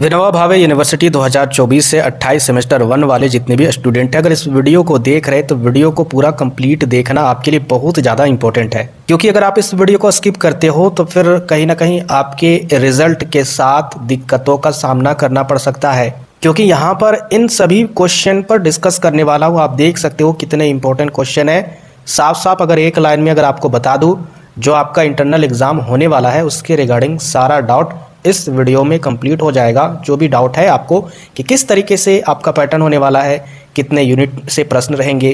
Vinoba Bhave university 2024 से 28 semester 1 वाले जितने भी स्टूडेंट हैं, अगर इस वीडियो को देख रहे हैं तो वीडियो को पूरा कंप्लीट देखना आपके लिए बहुत ज़्यादा इंपॉर्टेंट है, क्योंकि अगर आप इस वीडियो को स्किप करते हो तो फिर कहीं ना कहीं आपके रिजल्ट के साथ दिक्कतों का सामना करना पड़ सकता है। क्योंकि यहाँ पर इन सभी क्वेश्चन पर डिस्कस करने वाला हूँ। आप देख सकते हो कितने इंपॉर्टेंट क्वेश्चन है। साफ साफ अगर एक लाइन में अगर आपको बता दूँ, जो आपका इंटरनल एग्जाम होने वाला है उसके रिगार्डिंग सारा डाउट इस वीडियो में कंप्लीट हो जाएगा। जो भी डाउट है आपको कि किस तरीके से आपका पैटर्न होने वाला है, कितने यूनिट से प्रश्न रहेंगे,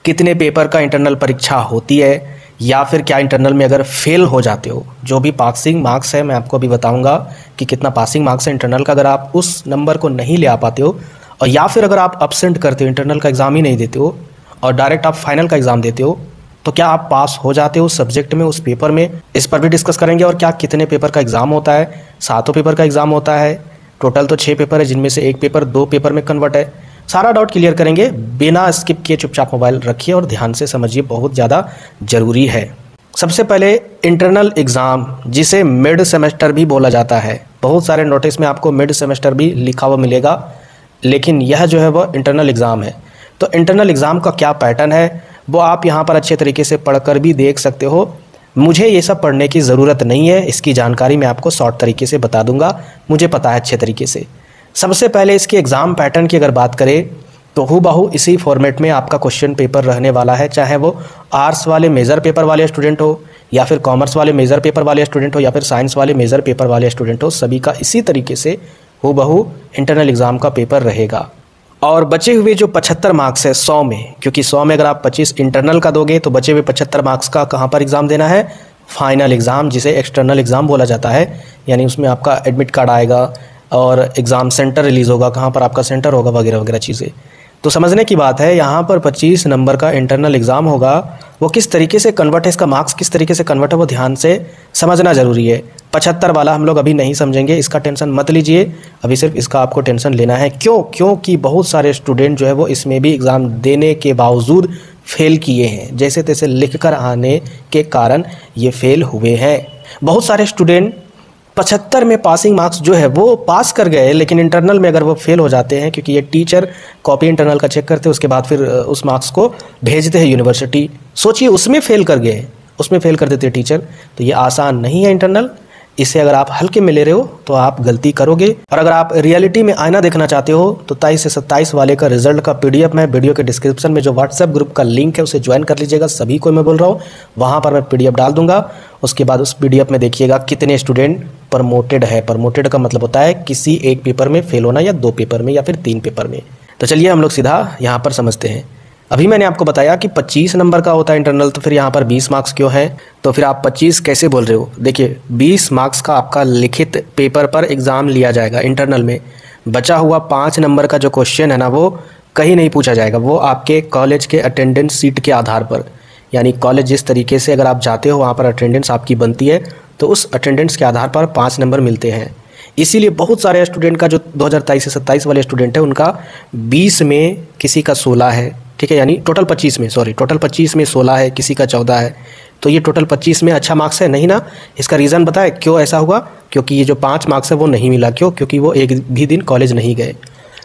कितने पेपर का इंटरनल परीक्षा होती है, या फिर क्या इंटरनल में अगर फेल हो जाते हो, जो भी पासिंग मार्क्स है मैं आपको अभी बताऊंगा कि कितना पासिंग मार्क्स है इंटरनल का। अगर आप उस नंबर को नहीं ले आ पाते हो, और या फिर अगर आप अब्सेंट करते हो, इंटरनल का एग्ज़ाम ही नहीं देते हो और डायरेक्ट आप फाइनल का एग्ज़ाम देते हो, तो क्या आप पास हो जाते हो उस सब्जेक्ट में, उस पेपर में, इस पर भी डिस्कस करेंगे। और क्या कितने पेपर का एग्ज़ाम होता है, 7 पेपर का एग्ज़ाम होता है, टोटल तो 6 पेपर है जिनमें से एक पेपर 2 पेपर में कन्वर्ट है। सारा डाउट क्लियर करेंगे बिना स्किप किए। चुपचाप मोबाइल रखिए और ध्यान से समझिए, बहुत ज़्यादा ज़रूरी है। सबसे पहले इंटरनल एग्ज़ाम, जिसे मिड सेमेस्टर भी बोला जाता है। बहुत सारे नोटिस में आपको मिड सेमेस्टर भी लिखा हुआ मिलेगा, लेकिन यह जो है वह इंटरनल एग्ज़ाम है। तो इंटरनल एग्ज़ाम का क्या पैटर्न है वो आप यहाँ पर अच्छे तरीके से पढ़कर भी देख सकते हो। मुझे ये सब पढ़ने की ज़रूरत नहीं है, इसकी जानकारी मैं आपको शॉर्ट तरीके से बता दूंगा, मुझे पता है अच्छे तरीके से। सबसे पहले इसके एग्ज़ाम पैटर्न की अगर बात करें तो हूबहू इसी फॉर्मेट में आपका क्वेश्चन पेपर रहने वाला है। चाहे वो आर्ट्स वाले मेजर पेपर वाले स्टूडेंट हो, या फिर कॉमर्स वाले मेजर पेपर वाले स्टूडेंट हो, या फिर साइंस वाले मेजर पेपर वाले स्टूडेंट हो, सभी का इसी तरीके से हूबहू इंटरनल एग्ज़ाम का पेपर रहेगा। और बचे हुए जो 75 मार्क्स है 100 में, क्योंकि 100 में अगर आप 25 इंटरनल का दोगे तो बचे हुए 75 मार्क्स का कहाँ पर एग्ज़ाम देना है, फाइनल एग्ज़ाम, जिसे एक्सटर्नल एग्ज़ाम बोला जाता है। यानी उसमें आपका एडमिट कार्ड आएगा और एग्ज़ाम सेंटर रिलीज़ होगा, कहाँ पर आपका सेंटर होगा, वगैरह वगैरह चीज़ें। तो समझने की बात है, यहाँ पर 25 नंबर का इंटरनल एग्ज़ाम होगा, वो किस तरीके से कन्वर्ट है, इसका मार्क्स किस तरीके से कन्वर्ट है वो ध्यान से समझना ज़रूरी है। 75 वाला हम लोग अभी नहीं समझेंगे, इसका टेंशन मत लीजिए, अभी सिर्फ इसका आपको टेंशन लेना है। क्योंकि बहुत सारे स्टूडेंट जो है वो इसमें भी एग्ज़ाम देने के बावजूद फेल किए हैं, जैसे तैसे लिख कर आने के कारण ये फेल हुए हैं। बहुत सारे स्टूडेंट 75 में पासिंग मार्क्स जो है वो पास कर गए, लेकिन इंटरनल में अगर वो फेल हो जाते हैं, क्योंकि ये टीचर कॉपी इंटरनल का चेक करते हैं, उसके बाद फिर उस मार्क्स को भेजते हैं यूनिवर्सिटी। सोचिए उसमें फेल कर गए, उसमें फेल कर देते हैं टीचर, तो ये आसान नहीं है इंटरनल। इसे अगर आप हल्के में ले रहे हो तो आप गलती करोगे। और अगर आप रियलिटी में आईना देखना चाहते हो तो 23 से 27 वाले का रिजल्ट का PDF मैं वीडियो के डिस्क्रिप्शन में जो व्हाट्सएप ग्रुप का लिंक है उसे ज्वाइन कर लीजिएगा। सभी को मैं बोल रहा हूँ, वहाँ पर मैं PDF डाल दूंगा। उसके बाद उस PDF में देखिएगा कितने स्टूडेंट प्रमोटेड है। प्रमोटेड का मतलब होता है किसी एक पेपर में फेल होना, या 2 पेपर में, या फिर 3 पेपर में। तो चलिए हम लोग सीधा यहाँ पर समझते हैं। अभी मैंने आपको बताया कि 25 नंबर का होता है इंटरनल, तो फिर यहाँ पर 20 मार्क्स क्यों है, तो फिर आप 25 कैसे बोल रहे हो। देखिए 20 मार्क्स का आपका लिखित पेपर पर एग्ज़ाम लिया जाएगा इंटरनल में। बचा हुआ 5 नंबर का जो क्वेश्चन है ना, वो कहीं नहीं पूछा जाएगा, वो आपके कॉलेज के अटेंडेंस सीट के आधार पर, यानी कॉलेज जिस तरीके से अगर आप जाते हो वहाँ पर अटेंडेंस आपकी बनती है, तो उस अटेंडेंस के आधार पर 5 नंबर मिलते हैं। इसीलिए बहुत सारे स्टूडेंट का जो 2023 से 27 वाले स्टूडेंट है उनका 20 में किसी का 16 है, ठीक है, यानी टोटल 25 में 16 है, किसी का 14 है। तो ये टोटल 25 में अच्छा मार्क्स है नहीं ना। इसका रीज़न बताए क्यों ऐसा हुआ, क्योंकि ये जो 5 मार्क्स है वो नहीं मिला। क्यों? क्योंकि वो एक भी दिन कॉलेज नहीं गए।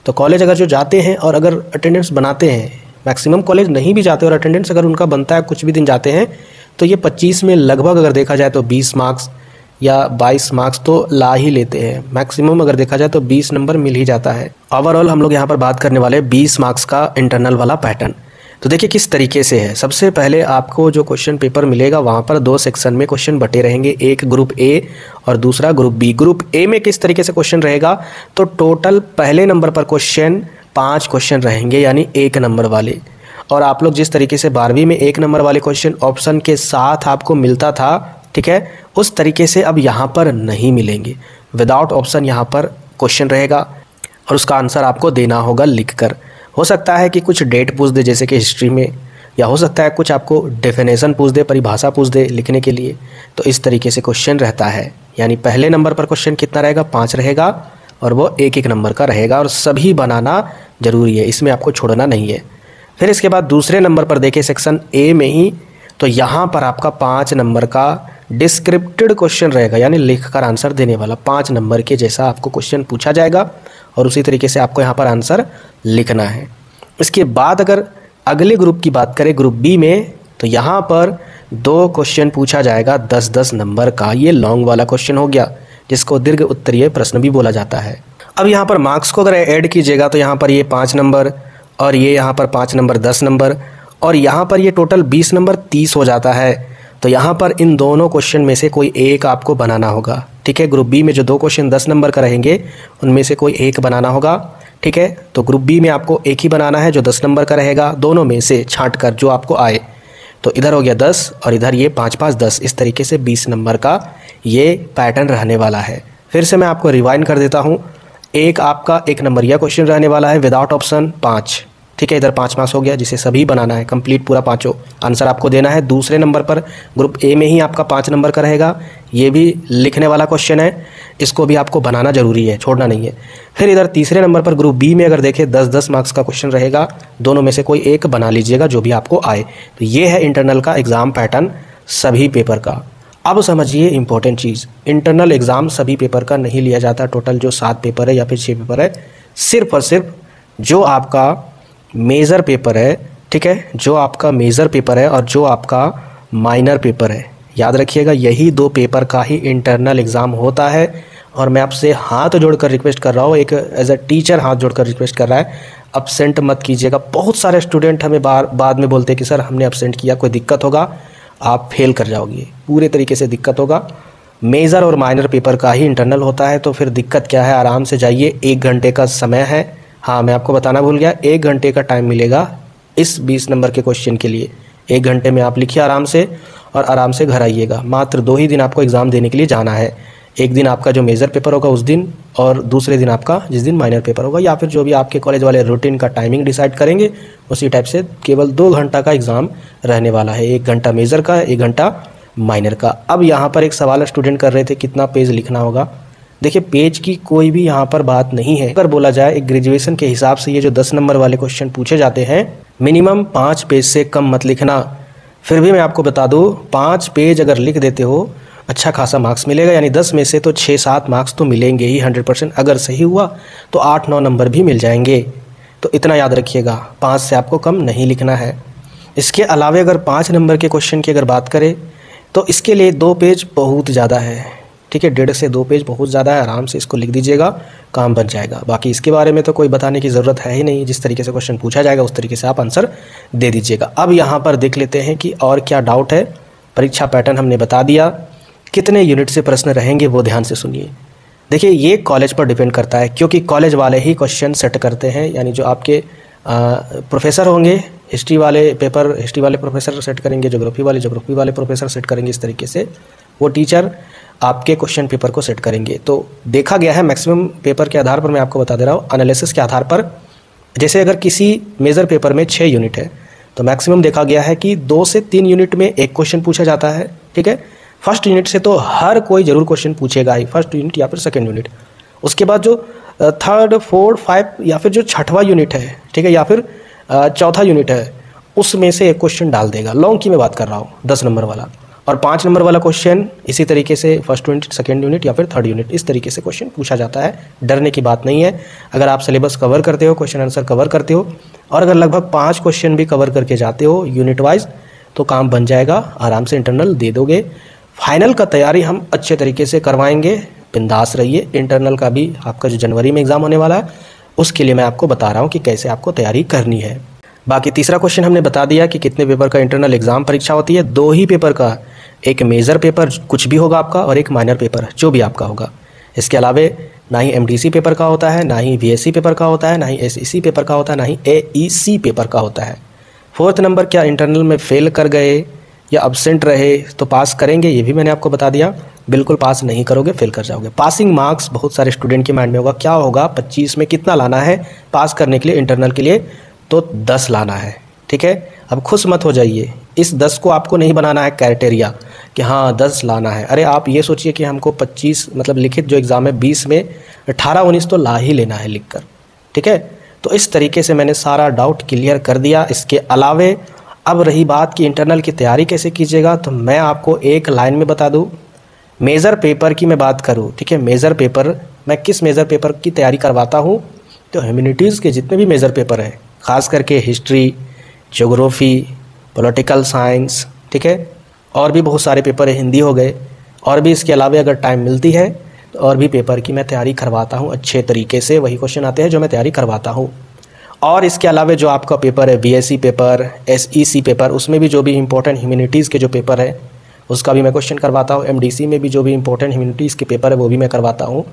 तो कॉलेज अगर जो जाते हैं और अगर अटेंडेंस बनाते हैं, मैक्सिमम कॉलेज नहीं भी जाते और अटेंडेंस अगर उनका बनता है, कुछ भी दिन जाते हैं, तो ये 25 में लगभग अगर देखा जाए तो 20 मार्क्स या 22 मार्क्स तो ला ही लेते हैं। मैक्सिमम अगर देखा जाए तो 20 नंबर मिल ही जाता है। ओवरऑल हम लोग यहाँ पर बात करने वाले 20 मार्क्स का इंटरनल वाला पैटर्न। तो देखिए किस तरीके से है। सबसे पहले आपको जो क्वेश्चन पेपर मिलेगा वहाँ पर 2 सेक्शन में क्वेश्चन बटे रहेंगे, एक ग्रुप A और दूसरा ग्रुप B। ग्रुप A में किस तरीके से क्वेश्चन रहेगा, तो टोटल पहले नंबर पर क्वेश्चन 5 क्वेश्चन रहेंगे, यानी 1 नंबर वाले। और आप लोग जिस तरीके से 12वीं में 1 नंबर वाले क्वेश्चन ऑप्शन के साथ आपको मिलता था, ठीक है, उस तरीके से अब यहाँ पर नहीं मिलेंगे। विदाउट ऑप्शन यहाँ पर क्वेश्चन रहेगा और उसका आंसर आपको देना होगा लिखकर। हो सकता है कि कुछ डेट पूछ दे, जैसे कि हिस्ट्री में, या हो सकता है कुछ आपको डेफिनेशन पूछ दे, परिभाषा पूछ दे लिखने के लिए। तो इस तरीके से क्वेश्चन रहता है, यानी पहले नंबर पर क्वेश्चन कितना रहेगा, 5 रहेगा, और वो 1-1 नंबर का रहेगा, और सभी बनाना जरूरी है, इसमें आपको छोड़ना नहीं है। फिर इसके बाद दूसरे नंबर पर देखें सेक्शन A में ही, तो यहाँ पर आपका 5 नंबर का डिस्क्रिप्टेड क्वेश्चन रहेगा, यानी लिखकर आंसर देने वाला 5 नंबर के जैसा आपको क्वेश्चन पूछा जाएगा और उसी तरीके से आपको यहाँ पर आंसर लिखना है। इसके बाद अगर अगले ग्रुप की बात करें, ग्रुप बी में, तो यहाँ पर 2 क्वेश्चन पूछा जाएगा 10-10 नंबर का। ये लॉन्ग वाला क्वेश्चन हो गया जिसको दीर्घ उत्तरीय प्रश्न भी बोला जाता है। अब यहाँ पर मार्क्स को अगर ऐड कीजिएगा तो यहाँ पर ये 5 नंबर और ये यहाँ पर 5 नंबर 10 नंबर और यहाँ पर ये टोटल 20 नंबर 30 हो जाता है। तो यहाँ पर इन दोनों क्वेश्चन में से कोई एक आपको बनाना होगा, ठीक है। ग्रुप बी में जो 2 क्वेश्चन 10 नंबर का रहेंगे उनमें से कोई एक बनाना होगा, ठीक है। तो ग्रुप बी में आपको एक ही बनाना है जो 10 नंबर का रहेगा, दोनों में से छाँट कर जो आपको आए। तो इधर हो गया 10 और इधर ये 5-5 10, इस तरीके से 20 नंबर का ये पैटर्न रहने वाला है। फिर से मैं आपको रिवाइंड कर देता हूँ। एक आपका 1 नंबरिया क्वेश्चन रहने वाला है विदाउट ऑप्शन 5, ठीक है। इधर 5 मार्क्स हो गया जिसे सभी बनाना है, कंप्लीट पूरा 5 आंसर आपको देना है। दूसरे नंबर पर ग्रुप ए में ही आपका 5 नंबर का रहेगा, ये भी लिखने वाला क्वेश्चन है, इसको भी आपको बनाना जरूरी है, छोड़ना नहीं है। फिर इधर तीसरे नंबर पर ग्रुप बी में अगर देखें 10-10 मार्क्स का क्वेश्चन रहेगा, दोनों में से कोई एक बना लीजिएगा जो भी आपको आए। तो ये है इंटरनल का एग्ज़ाम पैटर्न सभी पेपर का। अब समझिए इंपॉर्टेंट चीज़, इंटरनल एग्ज़ाम सभी पेपर का नहीं लिया जाता। टोटल जो 7 पेपर है या फिर 6 पेपर है, सिर्फ और सिर्फ जो आपका मेजर पेपर है, ठीक है, जो आपका मेजर पेपर है और जो आपका माइनर पेपर है, याद रखिएगा यही 2 पेपर का ही इंटरनल एग्ज़ाम होता है। और मैं आपसे हाथ जोड़कर रिक्वेस्ट कर रहा हूँ, एक एज अ टीचर हाथ जोड़कर रिक्वेस्ट कर रहा है, अब्सेंट मत कीजिएगा। बहुत सारे स्टूडेंट हमें बाद में बोलते हैं कि सर हमने अब्सेंट किया, कोई दिक्कत होगा, आप फेल कर जाओगे, पूरे तरीके से दिक्कत होगा। मेजर और माइनर पेपर का ही इंटरनल होता है, तो फिर दिक्कत क्या है, आराम से जाइए। 1 घंटे का समय है, हाँ मैं आपको बताना भूल गया, 1 घंटे का टाइम मिलेगा इस 20 नंबर के क्वेश्चन के लिए। 1 घंटे में आप लिखिए आराम से और आराम से घर आइएगा। मात्र 2 ही दिन आपको एग्ज़ाम देने के लिए जाना है। एक दिन आपका जो मेजर पेपर होगा उस दिन, और दूसरे दिन आपका जिस दिन माइनर पेपर होगा, या फिर जो भी आपके कॉलेज वाले रूटीन का टाइमिंग डिसाइड करेंगे उसी टाइप से केवल 2 घंटा का एग्ज़ाम रहने वाला है। 1 घंटा मेजर का, 1 घंटा माइनर का। अब यहाँ पर एक सवाल स्टूडेंट कर रहे थे कितना पेज लिखना होगा। देखिए पेज की कोई भी यहाँ पर बात नहीं है। अगर बोला जाए एक ग्रेजुएशन के हिसाब से ये जो 10 नंबर वाले क्वेश्चन पूछे जाते हैं, मिनिमम 5 पेज से कम मत लिखना। फिर भी मैं आपको बता दूँ 5 पेज अगर लिख देते हो अच्छा खासा मार्क्स मिलेगा, यानी 10 में से तो 6-7 मार्क्स तो मिलेंगे ही 100%। अगर सही हुआ तो 8-9 नंबर भी मिल जाएंगे। तो इतना याद रखिएगा, 5 से आपको कम नहीं लिखना है। इसके अलावा अगर 5 नंबर के क्वेश्चन की अगर बात करें तो इसके लिए 2 पेज बहुत ज़्यादा है, ठीक है। 1.5 से 2 पेज बहुत ज़्यादा है, आराम से इसको लिख दीजिएगा, काम बन जाएगा। बाकी इसके बारे में तो कोई बताने की ज़रूरत है ही नहीं, जिस तरीके से क्वेश्चन पूछा जाएगा उस तरीके से आप आंसर दे दीजिएगा। अब यहाँ पर देख लेते हैं कि और क्या डाउट है। परीक्षा पैटर्न हमने बता दिया, कितने यूनिट से प्रश्न रहेंगे वो ध्यान से सुनिए। देखिए ये कॉलेज पर डिपेंड करता है, क्योंकि कॉलेज वाले ही क्वेश्चन सेट करते हैं, यानी जो आपके प्रोफेसर होंगे, हिस्ट्री वाले प्रोफेसर सेट करेंगे, जोग्राफी वाले प्रोफेसर सेट करेंगे। इस तरीके से वो टीचर आपके क्वेश्चन पेपर को सेट करेंगे। तो देखा गया है मैक्सिमम पेपर के आधार पर, मैं आपको बता दे रहा हूँ, एनालिसिस के आधार पर, जैसे अगर किसी मेजर पेपर में 6 यूनिट है तो मैक्सिमम देखा गया है कि 2 से 3 यूनिट में एक क्वेश्चन पूछा जाता है, ठीक है। फर्स्ट यूनिट से तो हर कोई जरूर क्वेश्चन पूछेगा ही, फर्स्ट यूनिट या फिर सेकंड यूनिट। उसके बाद जो 3rd, 4th, 5 या फिर जो 6वां यूनिट है, ठीक है, या फिर 4था यूनिट है, उसमें से एक क्वेश्चन डाल देगा। लॉन्ग की मैं बात कर रहा हूँ, 10 नंबर वाला। और 5 नंबर वाला क्वेश्चन इसी तरीके से फर्स्ट यूनिट, सेकंड यूनिट या फिर 3rd यूनिट, इस तरीके से क्वेश्चन पूछा जाता है। डरने की बात नहीं है। अगर आप सिलेबस कवर करते हो, क्वेश्चन आंसर कवर करते हो, और अगर लगभग 5 क्वेश्चन भी कवर करके जाते हो यूनिट वाइज, तो काम बन जाएगा, आराम से इंटरनल दे दोगे। फाइनल का तैयारी हम अच्छे तरीके से करवाएंगे, बिंदास रहिए। इंटरनल का भी आपका जो जनवरी में एग्ज़ाम होने वाला है उसके लिए मैं आपको बता रहा हूँ कि कैसे आपको तैयारी करनी है। बाकी तीसरा क्वेश्चन हमने बता दिया कि कितने पेपर का इंटरनल एग्ज़ाम परीक्षा होती है। 2 ही पेपर का, एक मेजर पेपर कुछ भी होगा आपका और एक माइनर पेपर जो भी आपका होगा। इसके अलावा ना ही MDC पेपर का होता है, ना ही VSC पेपर का होता है, ना ही SEC पेपर का होता है, ना ही AEC पेपर का होता है। 4th नंबर क्या इंटरनल में फेल कर गए या अब्सेंट रहे तो पास करेंगे, ये भी मैंने आपको बता दिया। बिल्कुल पास नहीं करोगे, फेल कर जाओगे। पासिंग मार्क्स बहुत सारे स्टूडेंट के माइंड में होगा, क्या होगा 25 में कितना लाना है पास करने के लिए इंटरनल के लिए, तो 10 लाना है, ठीक है। अब खुश मत हो जाइए, इस 10 को आपको नहीं बनाना है क्राइटेरिया कि हाँ 10 लाना है। अरे आप ये सोचिए कि हमको 25 मतलब लिखित जो एग्ज़ाम है 20 में 18-19 तो ला ही लेना है लिखकर, ठीक है। तो इस तरीके से मैंने सारा डाउट क्लियर कर दिया। इसके अलावे अब रही बात कि इंटरनल की तैयारी कैसे कीजिएगा, तो मैं आपको एक लाइन में बता दूं। मेजर पेपर की मैं बात करूं, ठीक है, मेजर पेपर मैं किस मेजर पेपर की तैयारी करवाता हूं, तो ह्यूमैनिटीज़ के जितने भी मेजर पेपर हैं, ख़ास करके हिस्ट्री, ज्योग्राफी, पॉलिटिकल साइंस, ठीक है, और भी बहुत सारे पेपर है, हिंदी हो गए, और भी इसके अलावा अगर टाइम मिलती है तो और भी पेपर की मैं तैयारी करवाता हूँ अच्छे तरीके से। वही क्वेश्चन आते हैं जो मैं तैयारी करवाता हूँ। और इसके अलावा जो आपका पेपर है बीएससी पेपर, एसईसी पेपर, उसमें भी जो भी इंपॉर्टेंट ह्यूमैनिटीज़ के जो पेपर है उसका भी मैं क्वेश्चन करवाता हूँ। एमडीसी में भी जो भी इंपॉर्टेंट ह्यूमैनिटीज़ के पेपर है वो भी मैं करवाता हूँ।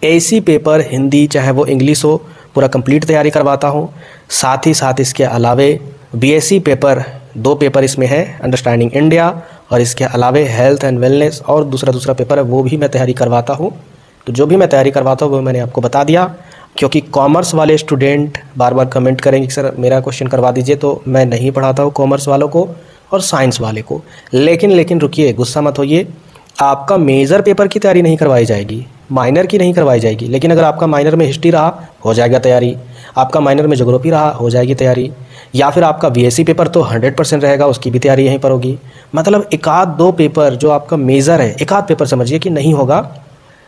एसी पेपर हिंदी चाहे वो इंग्लिश हो, पूरा कंप्लीट तैयारी करवाता हूँ। साथ ही साथ इसके अलावे बीएससी पेपर 2 पेपर इसमें है, अंडरस्टैंडिंग इंडिया, और इसके अलावे हेल्थ एंड वेलनेस, और दूसरा पेपर है वो भी मैं तैयारी करवाता हूँ। तो जो भी मैं तैयारी करवाता हूँ वो मैंने आपको बता दिया, क्योंकि कॉमर्स वाले स्टूडेंट बार बार कमेंट करेंगे कि सर मेरा क्वेश्चन करवा दीजिए, तो मैं नहीं पढ़ाता हूँ कॉमर्स वालों को और साइंस वाले को। लेकिन रुकिए, गुस्सा मत होइए, आपका मेजर पेपर की तैयारी नहीं करवाई जाएगी, माइनर की नहीं करवाई जाएगी। लेकिन अगर आपका माइनर में हिस्ट्री रहा, हो जाएगा तैयारी, आपका माइनर में ज्योग्राफी रहा, हो जाएगी तैयारी, या फिर आपका बीएससी पेपर तो 100% रहेगा, उसकी भी तैयारी यहीं पर होगी। मतलब एक आध 2 पेपर जो आपका मेजर है, एक आध पेपर समझिए कि नहीं होगा,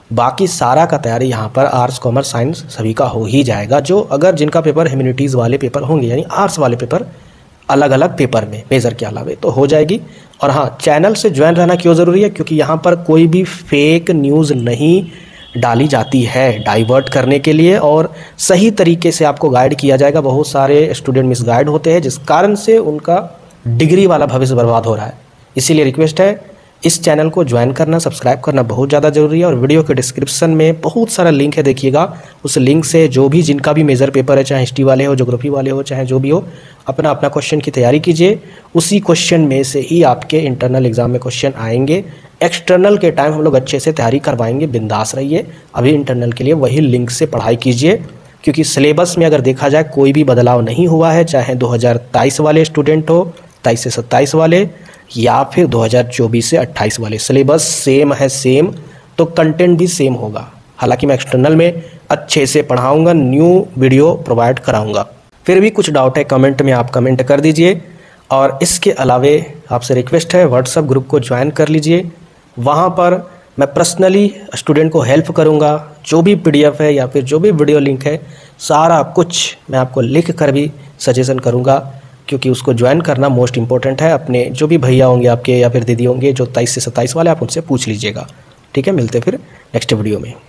बाकी सारा का तैयारी यहाँ पर आर्ट्स, कॉमर्स, साइंस सभी का हो ही जाएगा। जो अगर जिनका पेपर ह्यूमैनिटीज़ वाले पेपर होंगे, यानी आर्ट्स वाले पेपर अलग अलग पेपर में मेजर के अलावे, तो हो जाएगी। और हाँ, चैनल से ज्वाइन रहना क्यों ज़रूरी है, क्योंकि यहाँ पर कोई भी फेक न्यूज़ नहीं डाली जाती है डाइवर्ट करने के लिए, और सही तरीके से आपको गाइड किया जाएगा। बहुत सारे स्टूडेंट मिसगाइड होते हैं जिस कारण से उनका डिग्री वाला भविष्य बर्बाद हो रहा है। इसीलिए रिक्वेस्ट है, इस चैनल को ज्वाइन करना, सब्सक्राइब करना बहुत ज़्यादा ज़रूरी है। और वीडियो के डिस्क्रिप्शन में बहुत सारा लिंक है, देखिएगा, उस लिंक से जो भी जिनका भी मेजर पेपर है, चाहे हिस्ट्री वाले हो, ज्योग्राफी वाले हो, चाहे जो भी हो, अपना अपना क्वेश्चन की तैयारी कीजिए। उसी क्वेश्चन में से ही आपके इंटरनल एग्जाम में क्वेश्चन आएंगे। एक्सटर्नल के टाइम हम लोग अच्छे से तैयारी करवाएंगे, बिंदास रहिए। अभी इंटरनल के लिए वही लिंक से पढ़ाई कीजिए, क्योंकि सिलेबस में अगर देखा जाए कोई भी बदलाव नहीं हुआ है, चाहे 2023 वाले स्टूडेंट हो, 23 से 27 वाले, या फिर 2024 से 28 वाले, सिलेबस सेम है, सेम, तो कंटेंट भी सेम होगा। हालांकि मैं एक्सटर्नल में अच्छे से पढ़ाऊंगा, न्यू वीडियो प्रोवाइड कराऊंगा। फिर भी कुछ डाउट है कमेंट में, आप कमेंट कर दीजिए। और इसके अलावे आपसे रिक्वेस्ट है, व्हाट्सएप ग्रुप को ज्वाइन कर लीजिए। वहाँ पर मैं पर्सनली स्टूडेंट को हेल्प करूँगा। जो भी PDF है या फिर जो भी वीडियो लिंक है, सारा कुछ मैं आपको लिख कर भी सजेशन करूँगा, क्योंकि उसको ज्वाइन करना मोस्ट इंपॉर्टेंट है। अपने जो भी भैया होंगे आपके या फिर दीदी होंगे जो 23 से 27 वाले, आप उनसे पूछ लीजिएगा। ठीक है, मिलते फिर नेक्स्ट वीडियो में।